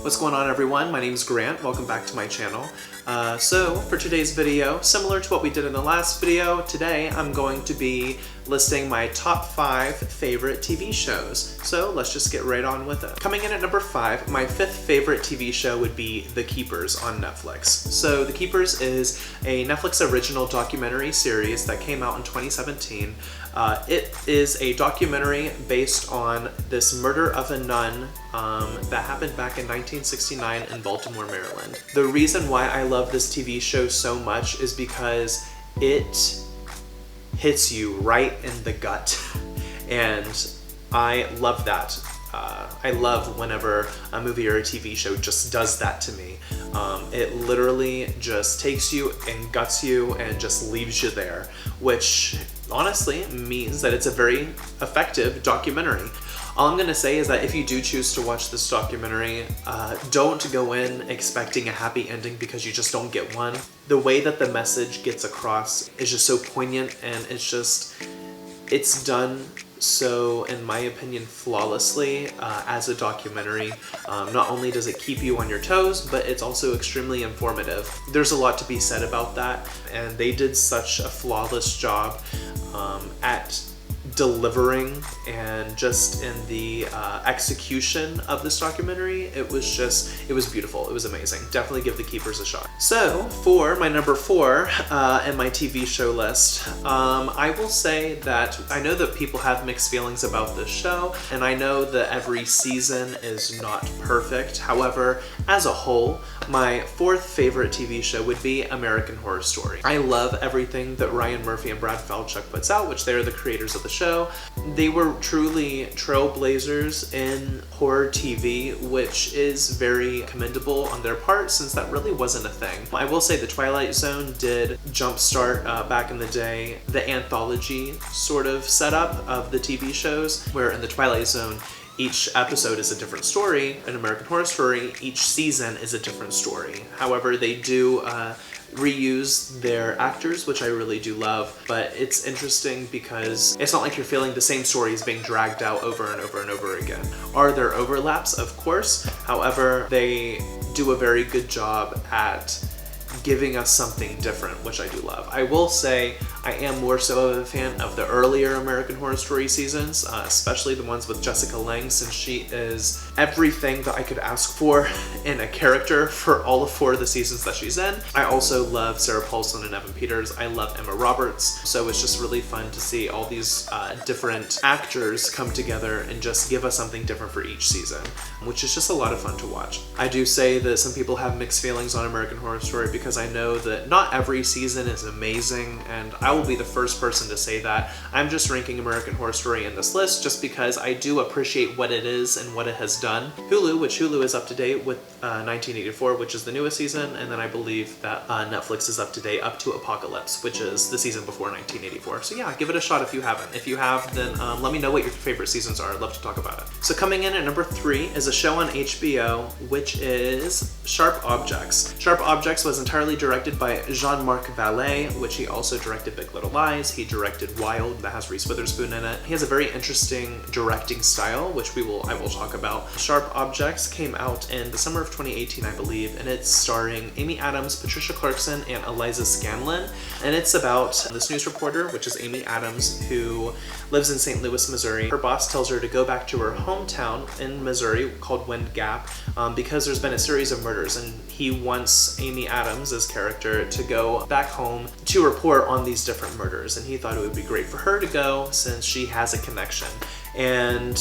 What's going on, everyone? My name is Grant. Welcome back to my channel. So for today's video, similar to what we did in the last video, today I'm going to be listing my top 5 favorite TV shows. So let's just get right on with it. Coming in at number 5, my 5th favorite TV show would be The Keepers on Netflix. So The Keepers is a Netflix original documentary series that came out in 2017. It is a documentary based on this murder of a nun that happened back in 1969 in Baltimore, Maryland. The reason why I love this TV show so much is because it hits you right in the gut, and I love that. I love whenever a movie or a TV show just does that to me. It literally just takes you and guts you and just leaves you there, which honestly means that it's a very effective documentary. All I'm gonna say is that if you do choose to watch this documentary, don't go in expecting a happy ending because you just don't get one. The way that the message gets across is just so poignant, and it's done so, in my opinion, flawlessly as a documentary. Not only does it keep you on your toes, but it's also extremely informative. There's a lot to be said about that, and they did such a flawless job at delivering and just in the execution of this documentary. It was beautiful. It was amazing. Definitely give The Keepers a shot. So for my number 4 in my TV show list, I will say that I know that people have mixed feelings about this show, and I know that every season is not perfect. However, as a whole, my 4th favorite TV show would be American Horror Story. I love everything that Ryan Murphy and Brad Falchuk puts out, which they are the creators of the show. They were truly trailblazers in horror TV, which is very commendable on their part, since that really wasn't a thing. I will say The Twilight Zone did jumpstart back in the day the anthology sort of setup of the TV shows, where in The Twilight Zone each episode is a different story. In American Horror Story, each season is a different story. However, they do reuse their actors, which I really do love, but it's interesting because it's not like you're feeling the same stories being dragged out over and over and over again. Are there overlaps? Of course. However, they do a very good job at giving us something different, which I do love. I will say I am more so of a fan of the earlier American Horror Story seasons, especially the ones with Jessica Lange, since she is everything that I could ask for in a character for all of 4 of the seasons that she's in. I also love Sarah Paulson and Evan Peters. I love Emma Roberts. So it's just really fun to see all these different actors come together and just give us something different for each season, which is just a lot of fun to watch. I do say that some people have mixed feelings on American Horror Story because I know that not every season is amazing, and I will be the first person to say that. I'm just ranking American Horror Story in this list just because I do appreciate what it is and what it has done. Hulu is up to date with 1984, which is the newest season, and then I believe that Netflix is up to date up to Apocalypse, which is the season before 1984. So yeah, give it a shot if you haven't. If you have, then let me know what your favorite seasons are. I'd love to talk about it. So coming in at number 3 is a show on HBO, which is Sharp Objects. Sharp Objects was entirely directed by Jean-Marc Vallée, which he also directed Big Little Lies. He directed Wild, that has Reese Witherspoon in it. He has a very interesting directing style, which I will talk about. Sharp Objects came out in the summer of 2018, I believe, and it's starring Amy Adams, Patricia Clarkson, and Eliza Scanlon. And it's about this news reporter, which is Amy Adams, who lives in St. Louis, Missouri. Her boss tells her to go back to her hometown in Missouri called Wind Gap because there's been a series of murders, and he wants Amy Adams' character to go back home to report on these different murders, and he thought it would be great for her to go since she has a connection. And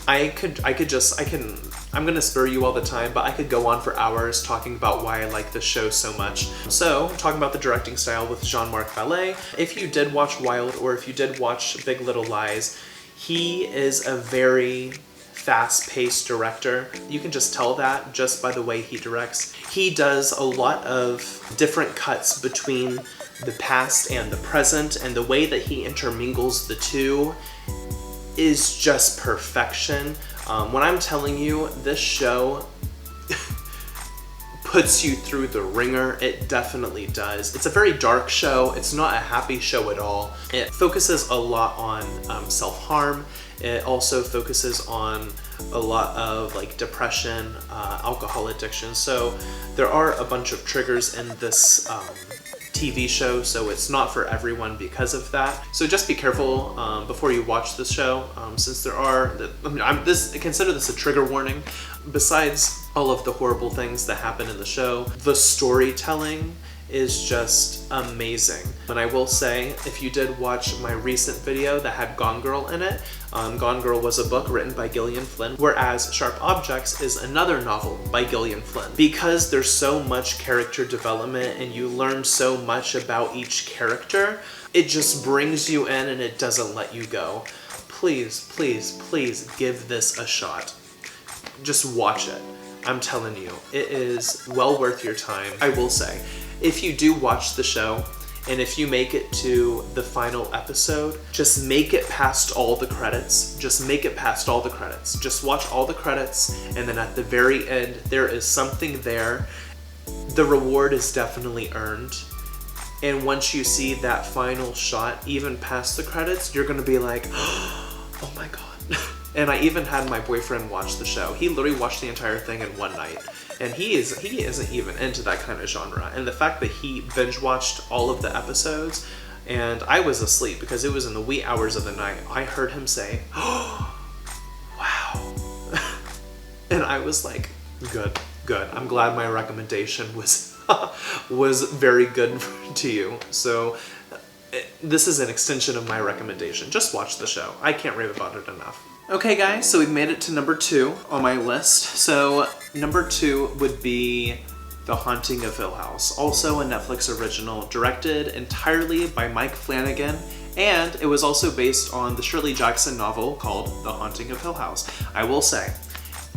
I'm gonna spur you all the time, but I could go on for hours talking about why I like this show so much. So, talking about the directing style with Jean-Marc Vallée, if you did watch Wild or if you did watch Big Little Lies, he is a very fast-paced director. You can just tell that just by the way he directs. He does a lot of different cuts between the past and the present, and the way that he intermingles the two is just perfection. When I'm telling you, this show puts you through the ringer, it definitely does. It's a very dark show. It's not a happy show at all. It focuses a lot on self-harm. It also focuses on a lot of like depression, alcohol addiction. So there are a bunch of triggers in this TV show, so it's not for everyone because of that. So just be careful before you watch the show, since there are, consider this a trigger warning. Besides all of the horrible things that happen in the show, the storytelling is just amazing. And I will say, if you did watch my recent video that had Gone Girl in it, Gone Girl was a book written by Gillian Flynn, whereas Sharp Objects is another novel by Gillian Flynn. Because there's so much character development and you learn so much about each character, it just brings you in and it doesn't let you go. Please, please, please give this a shot. Just watch it. I'm telling you, it is well worth your time. I will say, if you do watch the show, and if you make it to the final episode, just make it past all the credits. Just make it past all the credits. Just watch all the credits, and then at the very end, there is something there. The reward is definitely earned. And once you see that final shot, even past the credits, you're gonna be like, oh my God. And I even had my boyfriend watch the show. He literally watched the entire thing in one night. And he isn't even into that kind of genre. And the fact that he binge watched all of the episodes, and I was asleep because it was in the wee hours of the night, I heard him say, oh, wow. And I was like, good. I'm glad my recommendation was very good to you. So this is an extension of my recommendation. Just watch the show. I can't rave about it enough. Okay guys, so we've made it to number 2 on my list. So number 2 would be The Haunting of Hill House, also a Netflix original, directed entirely by Mike Flanagan, and it was also based on the Shirley Jackson novel called The Haunting of Hill House. I will say,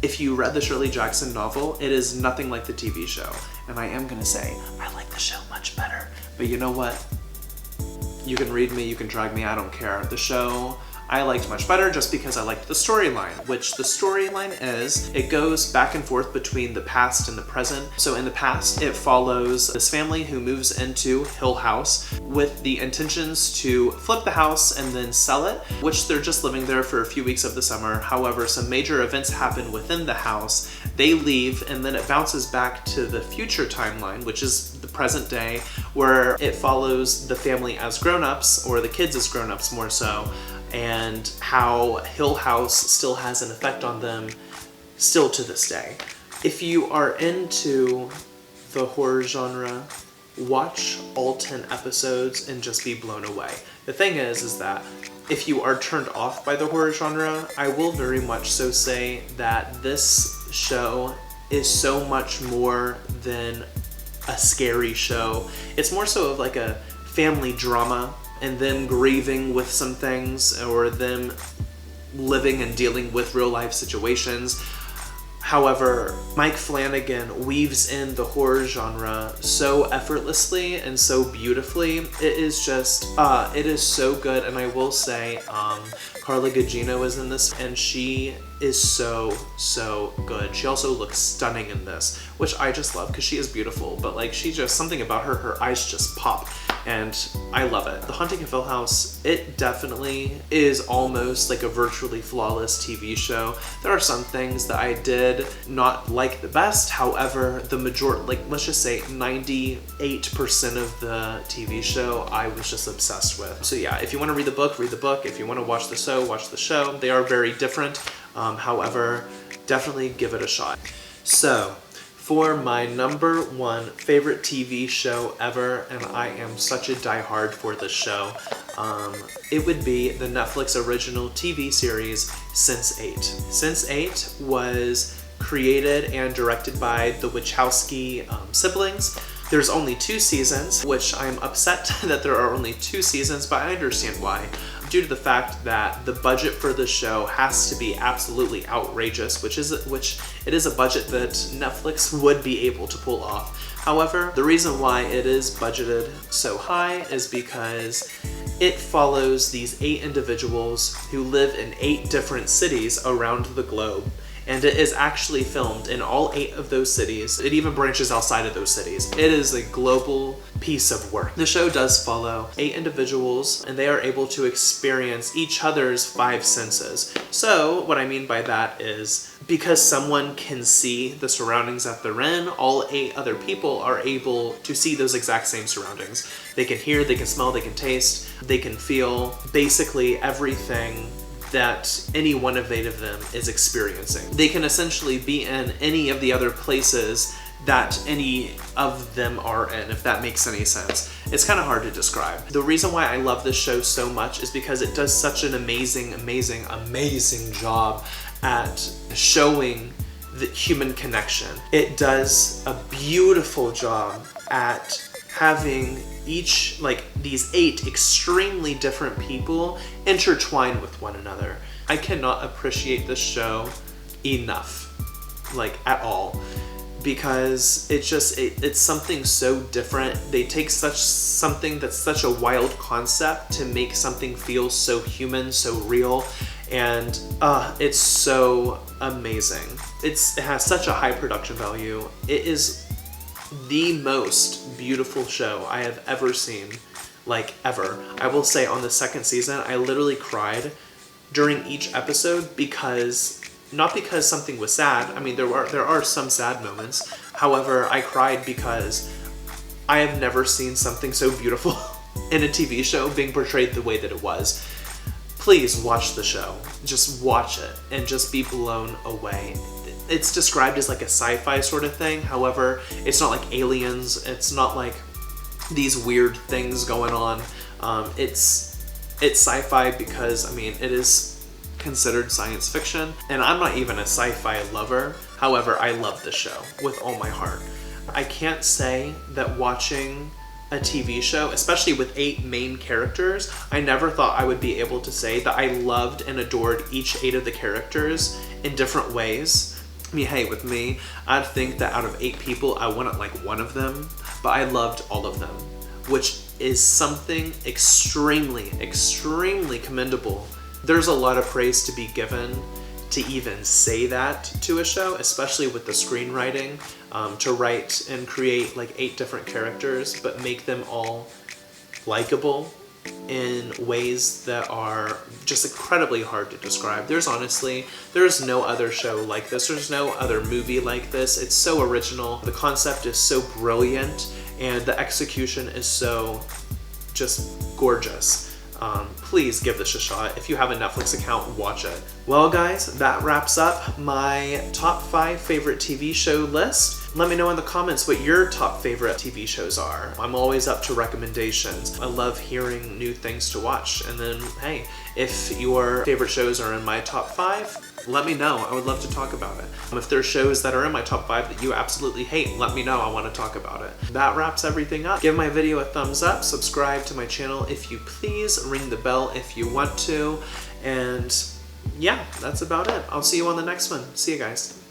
if you read the Shirley Jackson novel, it is nothing like the TV show. And I am gonna say, I like the show much better. But you know what? You can read me, you can drag me, I don't care. The show I liked much better just because I liked the storyline, which the storyline is, it goes back and forth between the past and the present. So in the past, it follows this family who moves into Hill House with the intentions to flip the house and then sell it, which they're just living there for a few weeks of the summer. However, some major events happen within the house. They leave and then it bounces back to the future timeline, which is the present day, where it follows the family as grown-ups, or the kids as grown-ups more so, and how Hill House still has an effect on them still to this day. If you are into the horror genre, watch all 10 episodes and just be blown away. The thing is that if you are turned off by the horror genre, I will very much so say that this show is so much more than a scary show. It's more so of like a family drama, and them grieving with some things, or them living and dealing with real life situations. However, Mike Flanagan weaves in the horror genre so effortlessly and so beautifully. It is just, it is so good. And I will say, Carla Gugino is in this, and she is so good. She also looks stunning in this, which I just love because she is beautiful, but like she just, something about her, her eyes just pop. And I love it. The Haunting of Hill House, it definitely is almost like a virtually flawless TV show. There are some things that I did not like the best. However, the majority, like let's just say 98% of the TV show, I was just obsessed with. So yeah, if you want to read the book, read the book. If you want to watch the show, watch the show. They are very different. However, definitely give it a shot. So, for my number 1 favorite TV show ever, and I am such a diehard for this show, it would be the Netflix original TV series Sense8. Sense8 was created and directed by the Wachowski siblings. There's only 2 seasons, which I'm upset that there are only 2 seasons, but I understand why. Due to the fact that the budget for the show has to be absolutely outrageous, which it is a budget that Netflix would be able to pull off. However, the reason why it is budgeted so high is because it follows these 8 individuals who live in 8 different cities around the globe. and it is actually filmed in all 8 of those cities. It even branches outside of those cities. It is a global piece of work. The show does follow 8 individuals, and they are able to experience each other's 5 senses. So what I mean by that is, because someone can see the surroundings that they're in, all 8 other people are able to see those exact same surroundings. They can hear, they can smell, they can taste, they can feel basically everything that any one of 8 of them is experiencing. They can essentially be in any of the other places that any of them are in, if that makes any sense. It's kind of hard to describe. The reason why I love this show so much is because it does such an amazing job at showing the human connection. It does a beautiful job at having each, like, these 8 extremely different people intertwine with one another. I cannot appreciate this show enough, like, at all, because it's something so different. They take something that's such a wild concept to make something feel so human, so real, and it's so amazing. It has such a high production value. It is the most beautiful show I have ever seen, like, ever. I will say, on the 2nd season, I literally cried during each episode not because something was sad. I mean, there are some sad moments. However, I cried because I have never seen something so beautiful in a TV show being portrayed the way that it was. Please watch the show. Just watch it and just be blown away. It's described as like a sci-fi sort of thing. However, it's not like aliens. It's not like these weird things going on. It's sci-fi because, I mean, it is considered science fiction, and I'm not even a sci-fi lover. However, I love the show with all my heart. I can't say that watching a TV show, especially with 8 main characters, I never thought I would be able to say that I loved and adored each 8 of the characters in different ways. I mean, hey, with me, I'd think that out of 8 people, I wouldn't like one of them, but I loved all of them, which is something extremely commendable. There's a lot of praise to be given to even say that to a show, especially with the screenwriting, to write and create like 8 different characters, but make them all likable in ways that are just incredibly hard to describe. There's no other show like this. There's no other movie like this. It's so original. The concept is so brilliant, and the execution is so just gorgeous. Please give this a shot. If you have a Netflix account, watch it. Well guys, that wraps up my top 5 favorite TV show list. Let me know in the comments what your top favorite TV shows are. I'm always up to recommendations. I love hearing new things to watch. And then, hey, if your favorite shows are in my top 5, let me know. I would love to talk about it. If there's shows that are in my top 5 that you absolutely hate, let me know. I want to talk about it. That wraps everything up. Give my video a thumbs up. Subscribe to my channel if you please. Ring the bell if you want to. And yeah, that's about it. I'll see you on the next one. See you guys.